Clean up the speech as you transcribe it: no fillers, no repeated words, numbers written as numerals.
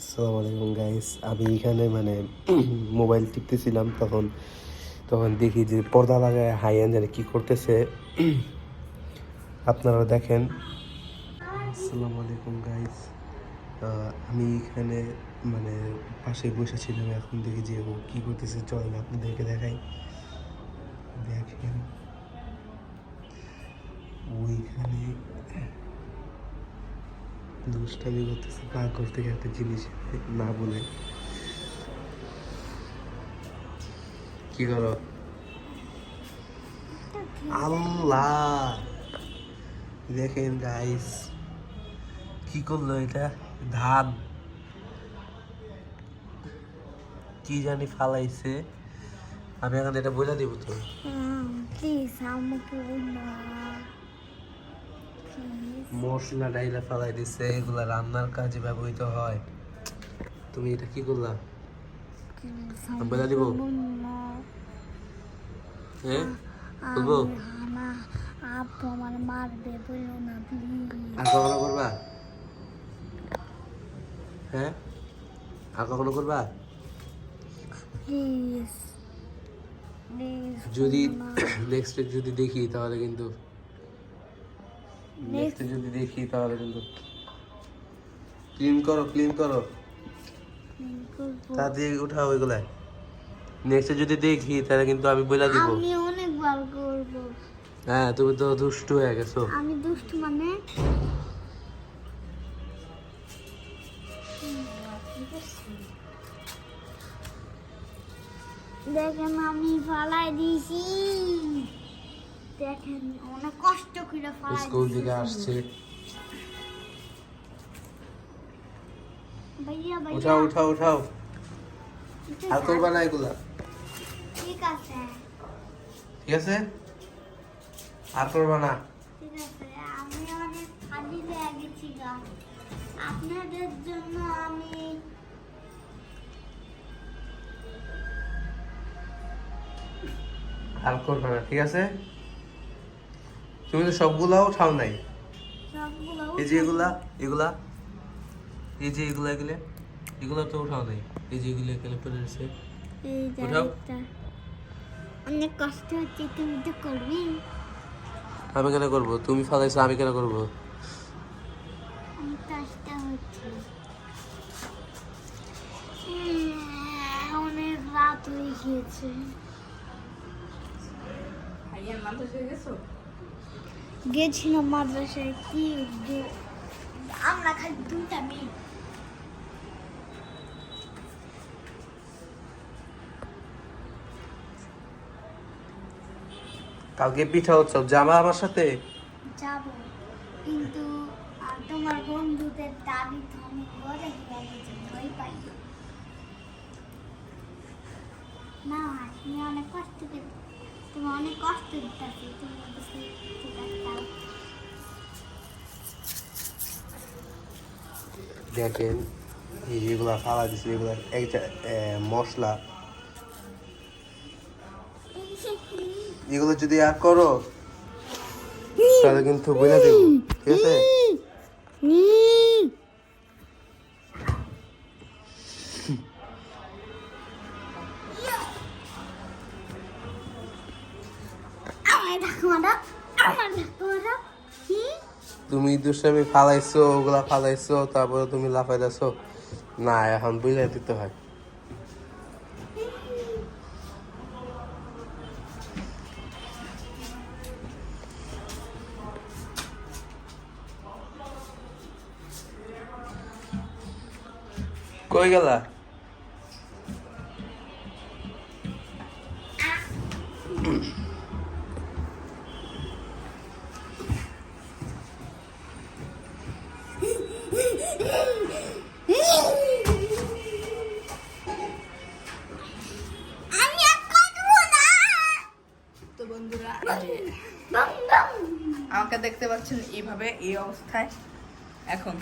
আসসালামু আলাইকুম গাইস। আমি এখানে মোবাইল টিপতেছিলাম, তখন তখন দেখি যে পর্দা লাগায় হাইয়ান জানে কি করতেছে। আপনারা দেখেন। আসসালামু আলাইকুম গাইস। আমি এখানে পাশে বসেছিলাম, এখন দেখি যে ও কী করতেছে। চলেন আপনাদেরকে দেখাই। দেখেন ওইখানে দুষ্টামি করতেছে, পাগল থেকে একটা জিনিস না বলে। কি করো? আল্লাহ, দেখেন গাইস কি করলো এটা। ধান কি জানি ফালাইছে। আমি এখন এটা বলে দিব। তো প্লিজ আমাকে মশলা ডাইলা ফালাই দিছে, এগুলা রান্নার কাজে ব্যবহৃত হয়। তুমি এটা কি করলা? বলে দিব? হ্যাঁ বলবো? আপু আমার মারবে, বলো না প্লিজ। আর কখনো করবা? হ্যাঁ আর কখনো করবা? Please please. যদি নেক্সট যদি দেখি তাহলে কিন্তু ক্লিন করো তাড়াতাড়ি উঠাও ওইগুলা। নেক্সট যদি দেখি তাহলে কিন্তু আমি বলে দিব। আমি অনেকবার করব। হ্যাঁ তুমি তো দুষ্টু হয়ে গেছো। আমি দুষ্টু মানে দেখেন আমি ফালাই দিয়েছি। দেখেন অনেক কষ্ট করে ফালাই স্কুল থেকে আসছে। ভাইয়া উঠাও আর করবা না এগুলা? ঠিক আছে আর করবা না? ঠিক আছে। আমি অনেক খালি হয়ে গেছি গা, আপনাদের জন্য আমি আর করবা না, ঠিক আছে? তুমি তো সবগুলাও উঠাও নাই। সবগুলো এই যে এগুলা এগুলা তো উঠাও নাই। এই যে এগুলো এখানে পড়ে রয়েছে। এই উঠাও। জায়গাটা অনেক কষ্ট হচ্ছে, তুমি তো করবি। আমি কেন করবো? তুমি ফালাইছো, আমি কেন করবো? আমি কষ্ট হচ্ছে। অনেক রাত হয়ে গিয়েছে। গেছিলাম মাদ্রাসায়। কি আমরা খালি দুটা মেয়ে। কালকে পিঠা উৎসব, যাবা আমার সাথে? যাব, কিন্তু তোমার বন্ধুদের দাবি তো আমি বলে গেছি, ভয় পাই না। তুমি অনেক কষ্ট করে, তুমি অনেক কষ্ট দিতেছি। তুমি ঠিক আছে। দেখেন এই যেগুলা ফালা দিচ্ছে, এগুলা একটা মশলা। এগুলো যদি আর করো তাহলে কিন্তু বলে দেব, ঠিক আছে? তুমি দুষ্টামি ফালাইছো, ওগুলা ফালাইছো, তারপরে তুমি লাফাইতেছো না। এখন বুঝাই দিতে হয়। কই গেলা? তো বন্ধুরা, আমাকে দেখতে পাচ্ছেন এইভাবে, এই অবস্থায়। এখন